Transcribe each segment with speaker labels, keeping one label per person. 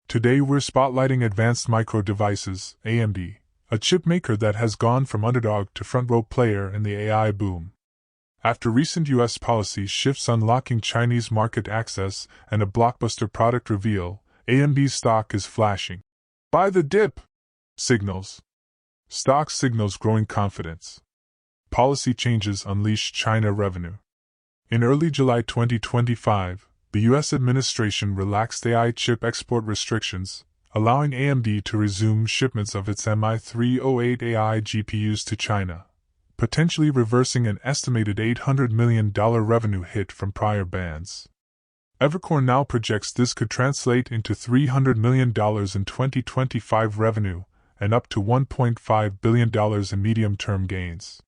Speaker 1: Today we're spotlighting Advanced Micro Devices, AMD, a chip maker that has gone from underdog to front-row player in the AI boom. After recent U.S. policy shifts unlocking Chinese market access and a blockbuster product reveal, AMD's stock is flashing. Buy the dip! Signals. Stock signals growing confidence. Policy changes unleash China revenue. In early July 2025, the U.S. administration relaxed AI chip export restrictions, allowing AMD to resume shipments of its MI308 AI GPUs to China, potentially reversing an estimated $800 million revenue hit from prior bans. Evercore now projects this could translate into $300 million in 2025 revenue and up to $1.5 billion in medium-term gains.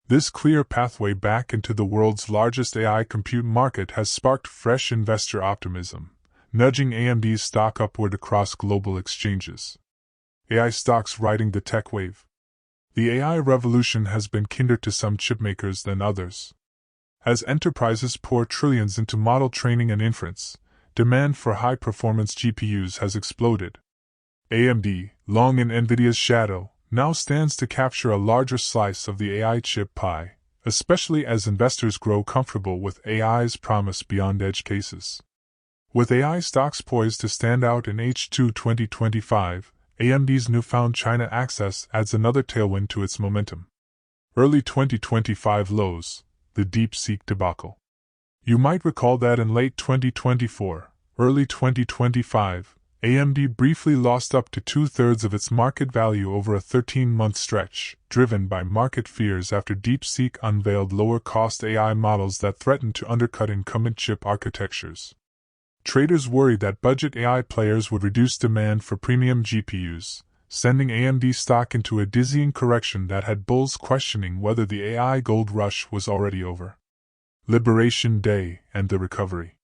Speaker 1: This clear pathway back into the world's largest AI compute market has sparked fresh investor optimism, nudging AMD's stock upward across global exchanges. AI stocks riding the tech wave. The AI revolution has been kinder to some chipmakers than others. As enterprises pour trillions into model training and inference, demand for high-performance GPUs has exploded. AMD, long in NVIDIA's shadow, now stands to capture a larger slice of the AI chip pie, especially as investors grow comfortable with AI's promise beyond edge cases. With AI stocks poised to stand out in H2 2025, AMD's newfound China access adds another tailwind to its momentum. Early 2025 lows, the DeepSeek debacle. You might recall that in late 2024, early 2025, AMD briefly lost up to two-thirds of its market value over a 13-month stretch, driven by market fears after DeepSeek unveiled lower-cost AI models that threatened to undercut incumbent chip architectures. Traders worried that budget AI players would reduce demand for premium GPUs, sending AMD stock into a dizzying correction that had bulls questioning whether the AI gold rush was already over. Liberation Day and the recovery.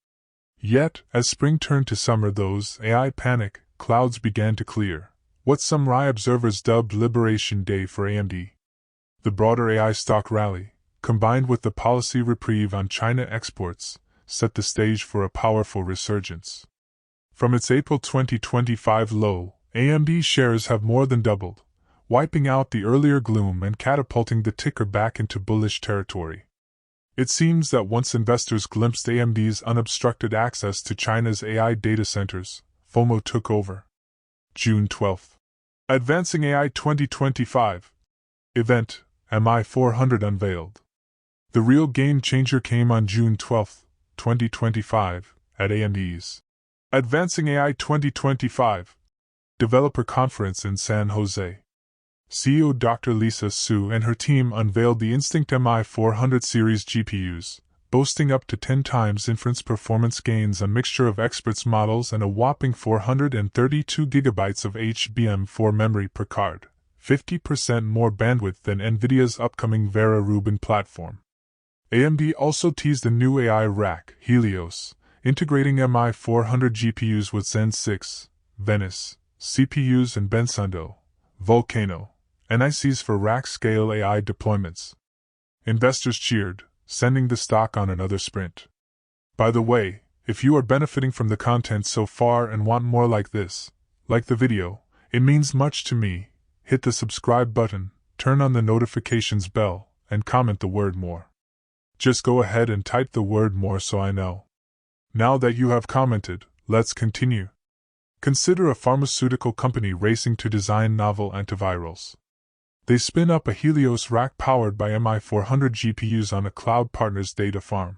Speaker 1: Yet, as spring turned to summer, those AI panic clouds began to clear, what some RAI observers dubbed Liberation Day for AMD. The broader AI stock rally, combined with the policy reprieve on China exports, set the stage for a powerful resurgence. From its April 2025 low, AMD shares have more than doubled, wiping out the earlier gloom and catapulting the ticker back into bullish territory. It seems that once investors glimpsed AMD's unobstructed access to China's AI data centers, FOMO took over. June 12. Advancing AI 2025 event, MI400 unveiled. The real game changer came on June 12, 2025, at AMD's Advancing AI 2025 Developer Conference in San Jose. CEO Dr. Lisa Su and her team unveiled the Instinct MI400 series GPUs, boasting up to 10 times inference performance gains, a mixture of experts models, and a whopping 432 GB of HBM4 memory per card, 50% more bandwidth than NVIDIA's upcoming Vera Rubin platform. AMD also teased a new AI rack, Helios, integrating MI400 GPUs with Zen 6, Venice, CPUs, and Bensundo, Volcano, NICs for rack-scale AI deployments. Investors cheered, sending the stock on another sprint. By the way, if you are benefiting from the content so far and want more like this, like the video, it means much to me. Hit the subscribe button, turn on the notifications bell, and comment the word more. Just go ahead and type the word more so I know. Now that you have commented, let's continue. Consider a pharmaceutical company racing to design novel antivirals. They spin up a Helios rack powered by MI400 GPUs on a cloud partner's data farm.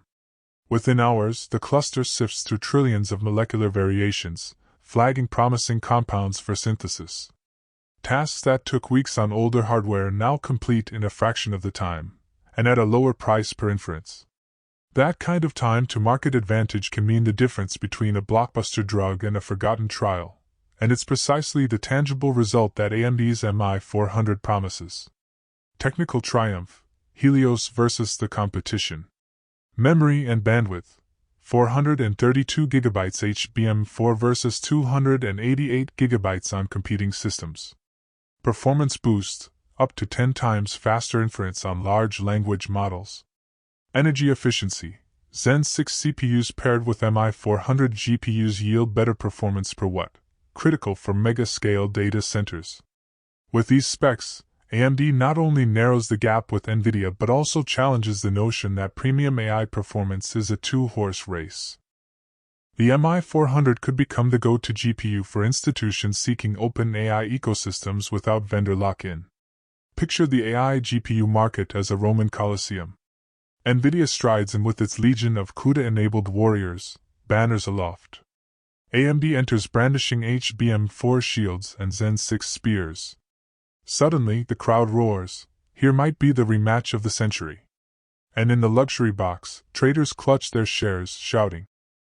Speaker 1: Within hours, the cluster sifts through trillions of molecular variations, flagging promising compounds for synthesis. Tasks that took weeks on older hardware now complete in a fraction of the time, and at a lower price per inference. That kind of time to market advantage can mean the difference between a blockbuster drug and a forgotten trial, and it's precisely the tangible result that AMD's MI400 promises. Technical triumph, Helios versus the competition. Memory and bandwidth, 432 GB HBM4 versus 288 GB on competing systems. Performance boost, up to 10 times faster inference on large language models. Energy efficiency, Zen 6 CPUs paired with MI400 GPUs yield better performance per watt, critical for mega-scale data centers. With these specs, AMD not only narrows the gap with NVIDIA but also challenges the notion that premium AI performance is a two-horse race. The MI400 could become the go-to GPU for institutions seeking open AI ecosystems without vendor lock-in. Picture the AI GPU market as a Roman Colosseum. NVIDIA strides in with its legion of CUDA-enabled warriors, banners aloft. AMD enters brandishing HBM4 shields and Zen 6 spears. Suddenly, the crowd roars, here might be the rematch of the century. And in the luxury box, traders clutch their shares, shouting,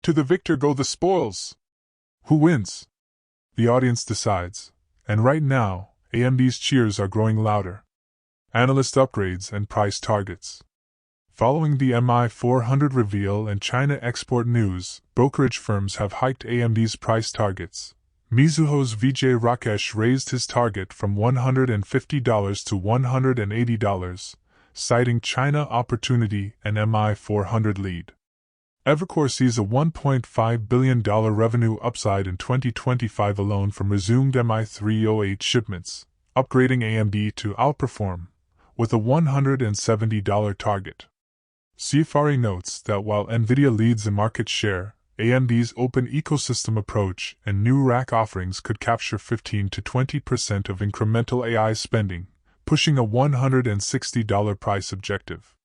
Speaker 1: "To the victor go the spoils!" Who wins? The audience decides, and right now, AMD's cheers are growing louder. Analyst upgrades and price targets. Following the MI400 reveal and China export news, brokerage firms have hiked AMD's price targets. Mizuho's Vijay Rakesh raised his target from $150 to $180, citing China opportunity and MI400 lead. Evercore sees a $1.5 billion revenue upside in 2025 alone from resumed MI308 shipments, upgrading AMD to outperform, with a $170 target. CFRE notes that while NVIDIA leads in market share, AMD's open ecosystem approach and new rack offerings could capture 15 to 20% of incremental AI spending, pushing a $160 price objective.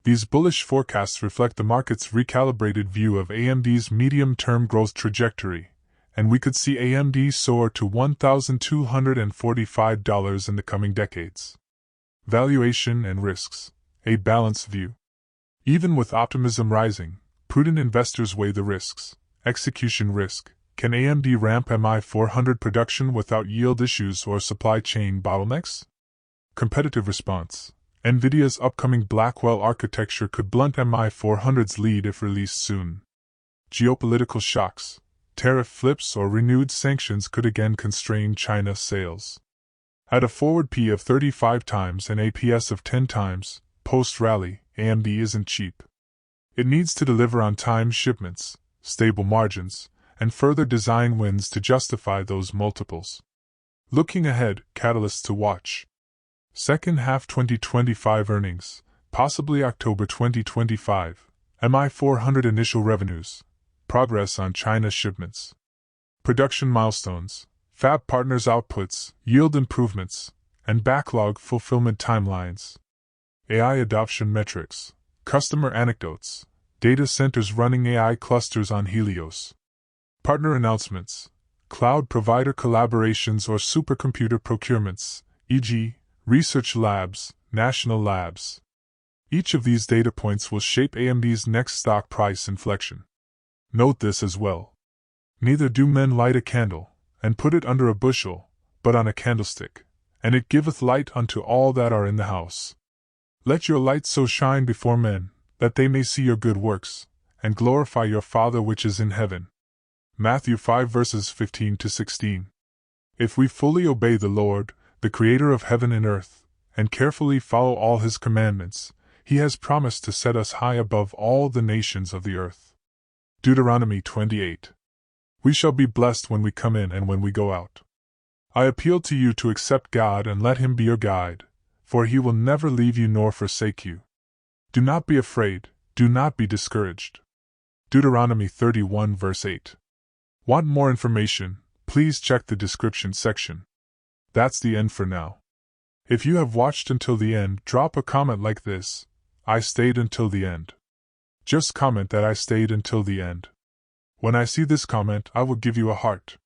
Speaker 1: These bullish forecasts reflect the market's recalibrated view of AMD's medium-term growth trajectory, and we could see AMD soar to $1,245 in the coming decades. Valuation and risks, a balanced view. Even with optimism rising, prudent investors weigh the risks. Execution risk. Can AMD ramp MI400 production without yield issues or supply chain bottlenecks? Competitive response. NVIDIA's upcoming Blackwell architecture could blunt MI400's lead if released soon. Geopolitical shocks. Tariff flips or renewed sanctions could again constrain China sales. At a forward P of 35 times and APS of 10 times, post-rally, AMD isn't cheap. It needs to deliver on-time shipments, stable margins, and further design wins to justify those multiples. Looking ahead, catalysts to watch. Second half 2025 earnings, possibly October 2025, MI400 initial revenues, progress on China shipments, production milestones, fab partners outputs, yield improvements, and backlog fulfillment timelines. AI adoption metrics, customer anecdotes, data centers running AI clusters on Helios. Partner announcements, cloud provider collaborations or supercomputer procurements, e.g., research labs, national labs. Each of these data points will shape AMD's next stock price inflection. Note this as well. Neither do men light a candle, and put it under a bushel, but on a candlestick, and it giveth light unto all that are in the house. Let your light so shine before men, that they may see your good works, and glorify your Father which is in heaven. Matthew 5 verses 15 to 16. If we fully obey the Lord, the Creator of heaven and earth, and carefully follow all His commandments, He has promised to set us high above all the nations of the earth. Deuteronomy 28. We shall be blessed when we come in and when we go out. I appeal to you to accept God and let Him be your guide, for He will never leave you nor forsake you. Do not be afraid, do not be discouraged. Deuteronomy 31 verse 8. Want more information? Please check the description section. That's the end for now. If you have watched until the end, drop a comment like this: I stayed until the end. Just comment that I stayed until the end. When I see this comment, I will give you a heart.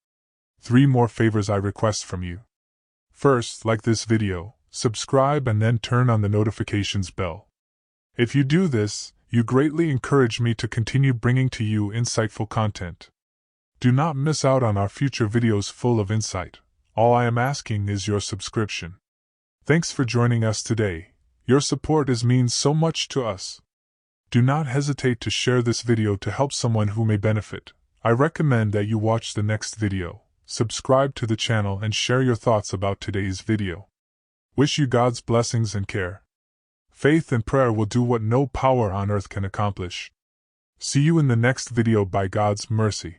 Speaker 1: 3 more favors I request from you. First, like this video, subscribe and then turn on the notifications bell. If you do this, you greatly encourage me to continue bringing to you insightful content. Do not miss out on our future videos full of insight. All I am asking is your subscription. Thanks for joining us today. Your support means so much to us. Do not hesitate to share this video to help someone who may benefit. I recommend that you watch the next video, subscribe to the channel and share your thoughts about today's video. Wish you God's blessings and care. Faith and prayer will do what no power on earth can accomplish. See you in the next video by God's mercy.